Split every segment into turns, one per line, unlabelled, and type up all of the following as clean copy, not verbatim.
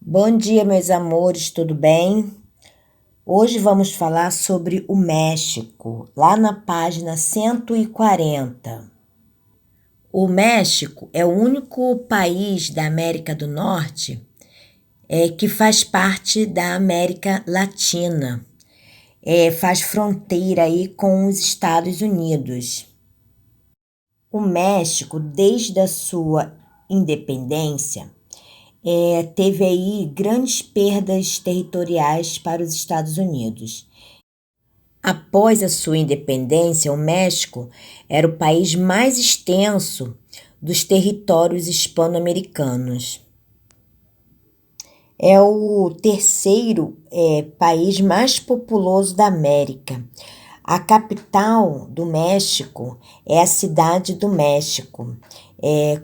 Bom dia, meus amores, tudo bem? Hoje vamos falar sobre o México, lá na página 140. O México é o único país da América do Norte que faz parte da América Latina. Faz fronteira aí com os Estados Unidos. O México, desde a sua independência, teve aí grandes perdas territoriais para os Estados Unidos. Após a sua independência, o México era o país mais extenso dos territórios hispano-americanos. É o terceiro país mais populoso da América. A capital do México é a Cidade do México.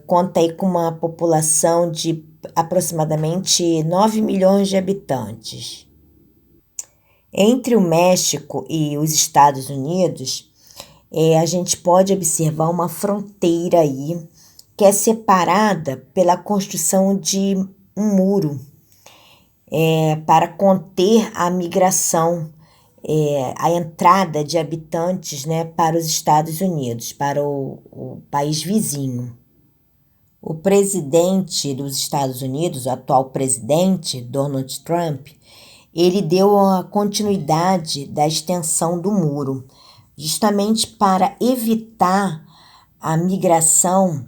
Conta aí com uma população de aproximadamente 9 milhões de habitantes. Entre o México e os Estados Unidos, a gente pode observar uma fronteira aí que é separada pela construção de um muro para conter a migração, a entrada de habitantes, né, para os Estados Unidos, para o país vizinho. O presidente dos Estados Unidos, o atual presidente, Donald Trump, ele deu a continuidade da extensão do muro, justamente para evitar a migração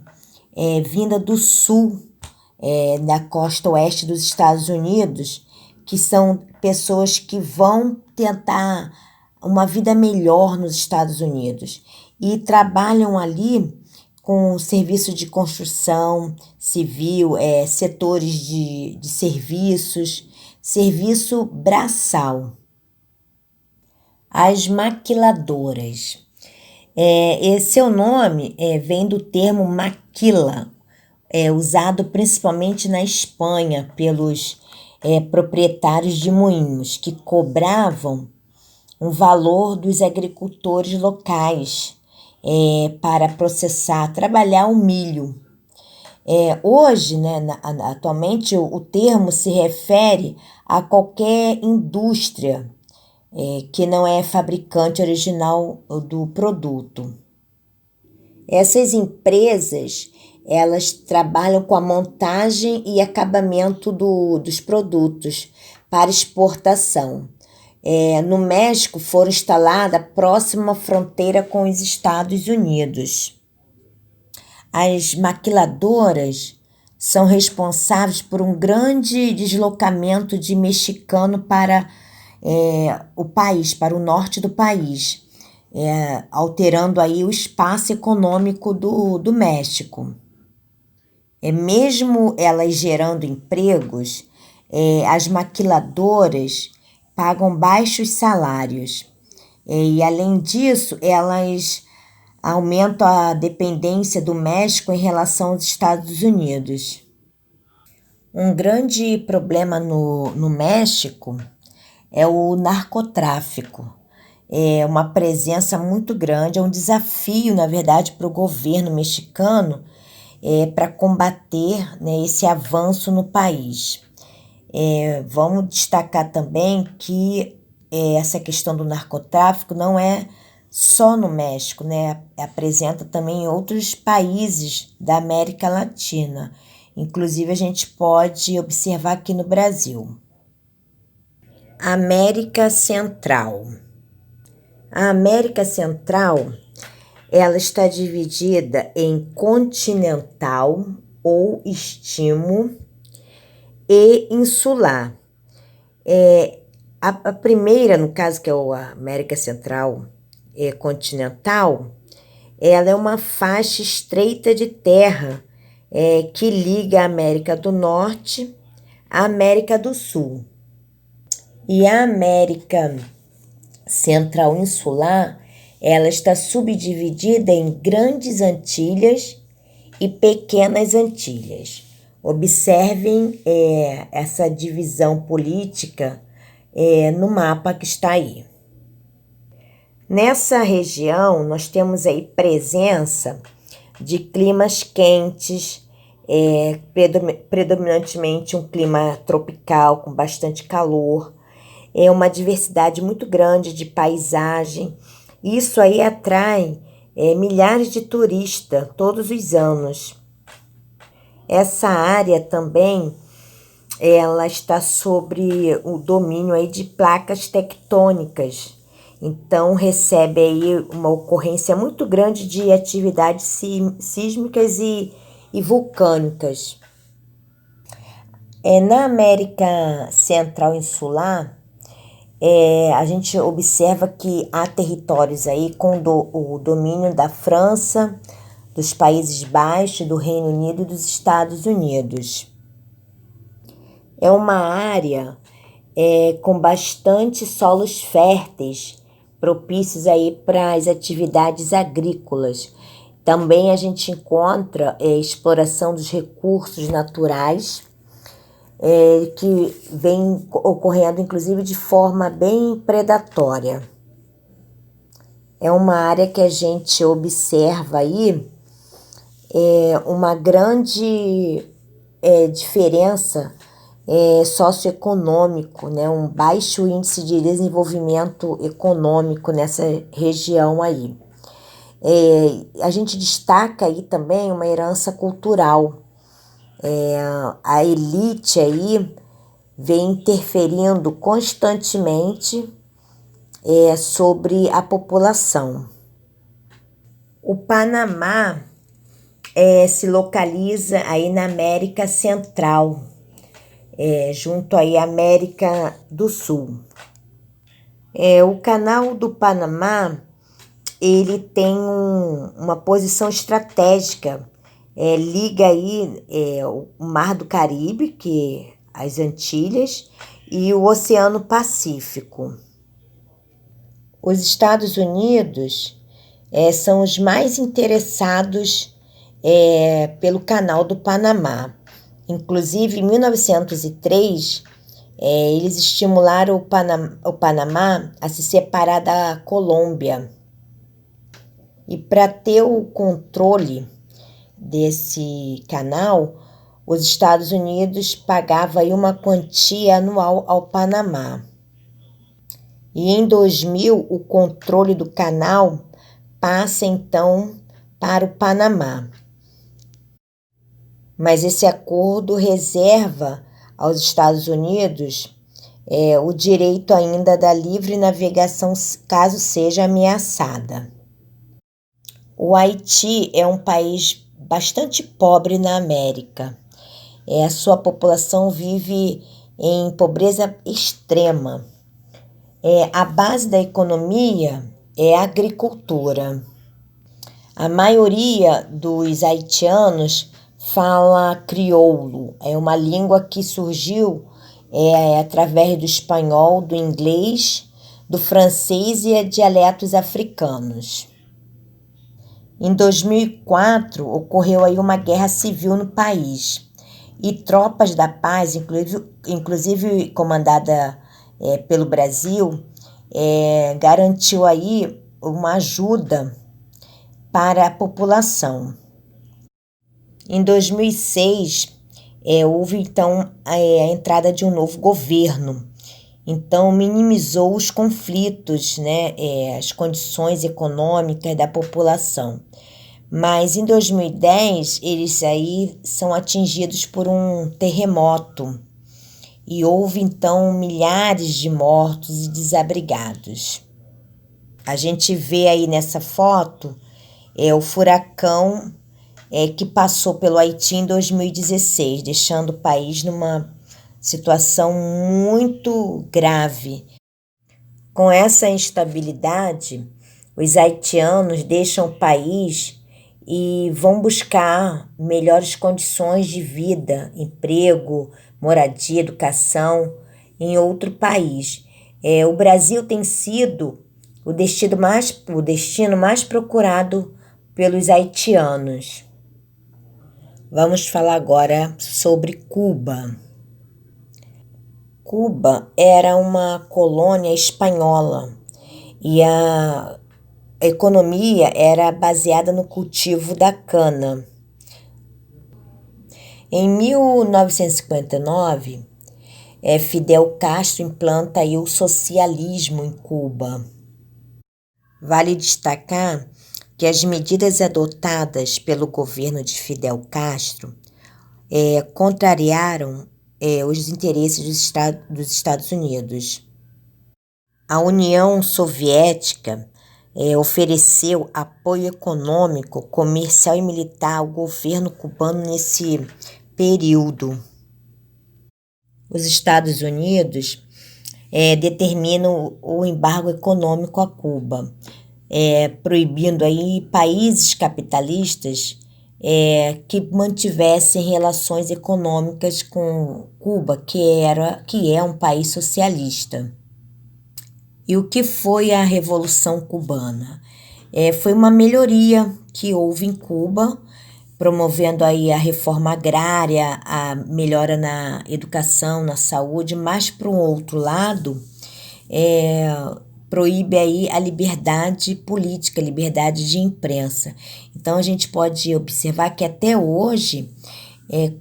vinda do sul, da costa oeste dos Estados Unidos, que são pessoas que vão tentar uma vida melhor nos Estados Unidos e trabalham ali com serviço de construção civil, setores de serviços, serviço braçal. As maquiladoras. Seu nome vem do termo maquila, usado principalmente na Espanha pelos proprietários de moinhos, que cobravam um valor dos agricultores locais para processar, trabalhar o milho. Hoje, né, atualmente, o termo se refere a qualquer indústria que não é fabricante original do produto. Essas empresas, elas trabalham com a montagem e acabamento dos produtos para exportação. No México, foram instaladas próxima à fronteira com os Estados Unidos. As maquiladoras são responsáveis por um grande deslocamento de mexicano para o país, para o norte do país, alterando aí o espaço econômico do México. Mesmo elas gerando empregos, as maquiladoras pagam baixos salários. E, além disso, elas aumentam a dependência do México em relação aos Estados Unidos. Um grande problema no México é o narcotráfico. É uma presença muito grande, é um desafio, na verdade, para o governo mexicano para combater, né, esse avanço no país. Vamos destacar também que essa questão do narcotráfico não é só no México, né? Apresenta também em outros países da América Latina. Inclusive, a gente pode observar aqui no Brasil. América Central. A América Central, ela está dividida em continental ou istmo e insular. A primeira, no caso, que é a América Central continental, ela é uma faixa estreita de terra que liga a América do Norte à América do Sul. E a América Central Insular, ela está subdividida em Grandes Antilhas e Pequenas Antilhas. Observem essa divisão política no mapa que está aí. Nessa região, nós temos aí presença de climas quentes, predominantemente um clima tropical com bastante calor. É uma diversidade muito grande de paisagem. Isso aí atrai milhares de turistas todos os anos. Essa área também ela está sobre o domínio aí de placas tectônicas. Então recebe aí uma ocorrência muito grande de atividades sísmicas e vulcânicas. Na América Central Insular, a gente observa que há territórios aí com o domínio da França, dos Países Baixos, do Reino Unido e dos Estados Unidos. É uma área com bastante solos férteis, propícios aí para as atividades agrícolas. Também a gente encontra exploração dos recursos naturais, que vem ocorrendo inclusive de forma bem predatória. É uma área que a gente observa aí uma grande diferença socioeconômico, né? Um baixo índice de desenvolvimento econômico nessa região aí. A gente destaca aí também uma herança cultural. A elite aí vem interferindo constantemente sobre a população. O Panamá se localiza aí na América Central, junto aí à América do Sul. O Canal do Panamá ele tem uma posição estratégica, liga aí o Mar do Caribe, que as Antilhas, e o Oceano Pacífico. Os Estados Unidos são os mais interessados pelo Canal do Panamá. Inclusive, em 1903, eles estimularam o Panamá a se separar da Colômbia. E para ter o controle desse canal, os Estados Unidos pagavam aí uma quantia anual ao Panamá. E em 2000, o controle do canal passa então para o Panamá. Mas esse acordo reserva aos Estados Unidos o direito ainda da livre navegação caso seja ameaçada. O Haiti é um país bastante pobre na América. A sua população vive em pobreza extrema. A base da economia é a agricultura. A maioria dos haitianos fala crioulo. É uma língua que surgiu através do espanhol, do inglês, do francês e dialetos africanos. Em 2004, ocorreu aí uma guerra civil no país e tropas da paz, inclusive comandada pelo Brasil, garantiu aí uma ajuda para a população. Em 2006, houve então a entrada de um novo governo. Então, minimizou os conflitos, né, as condições econômicas da população. Mas em 2010, eles aí são atingidos por um terremoto. E houve, então, milhares de mortos e desabrigados. A gente vê aí nessa foto o furacão que passou pelo Haiti em 2016, deixando o país numa situação muito grave. Com essa instabilidade, os haitianos deixam o país e vão buscar melhores condições de vida, emprego, moradia, educação em outro país. O Brasil tem sido o destino mais procurado pelos haitianos. Vamos falar agora sobre Cuba. Cuba era uma colônia espanhola e a economia era baseada no cultivo da cana. Em 1959, Fidel Castro implanta aí o socialismo em Cuba. Vale destacar que as medidas adotadas pelo governo de Fidel Castro contrariaram os interesses dos Estados Unidos. A União Soviética ofereceu apoio econômico, comercial e militar ao governo cubano nesse período. Os Estados Unidos determinam o embargo econômico a Cuba, proibindo aí países capitalistas que mantivessem relações econômicas com Cuba, que é um país socialista. E o que foi a Revolução Cubana? Foi uma melhoria que houve em Cuba, promovendo aí a reforma agrária, a melhora na educação, na saúde, mas, por um outro lado, proíbe aí a liberdade política, a liberdade de imprensa. Então, a gente pode observar que até hoje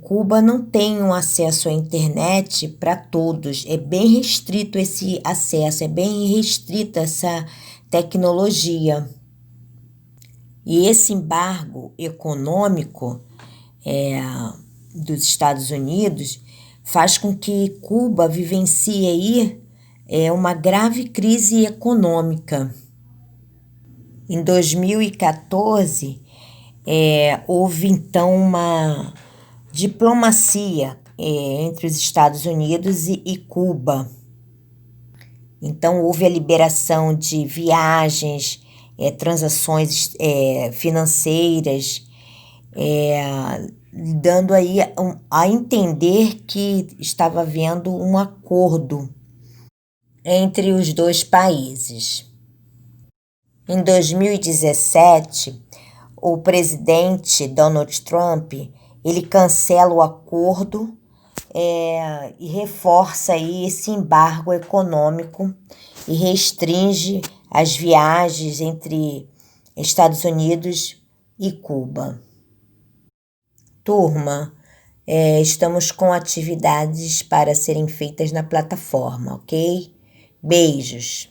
Cuba não tem um acesso à internet para todos. É bem restrito esse acesso, é bem restrita essa tecnologia. E esse embargo econômico dos Estados Unidos faz com que Cuba vivencie aí uma grave crise econômica. Em 2014, houve então uma diplomacia entre os Estados Unidos e Cuba. Então, houve a liberação de viagens, transações financeiras, dando aí a entender que estava havendo um acordo entre os dois países. Em 2017, o presidente Donald Trump ele cancela o acordo e reforça aí esse embargo econômico e restringe as viagens entre Estados Unidos e Cuba. Turma, estamos com atividades para serem feitas na plataforma, ok? Beijos!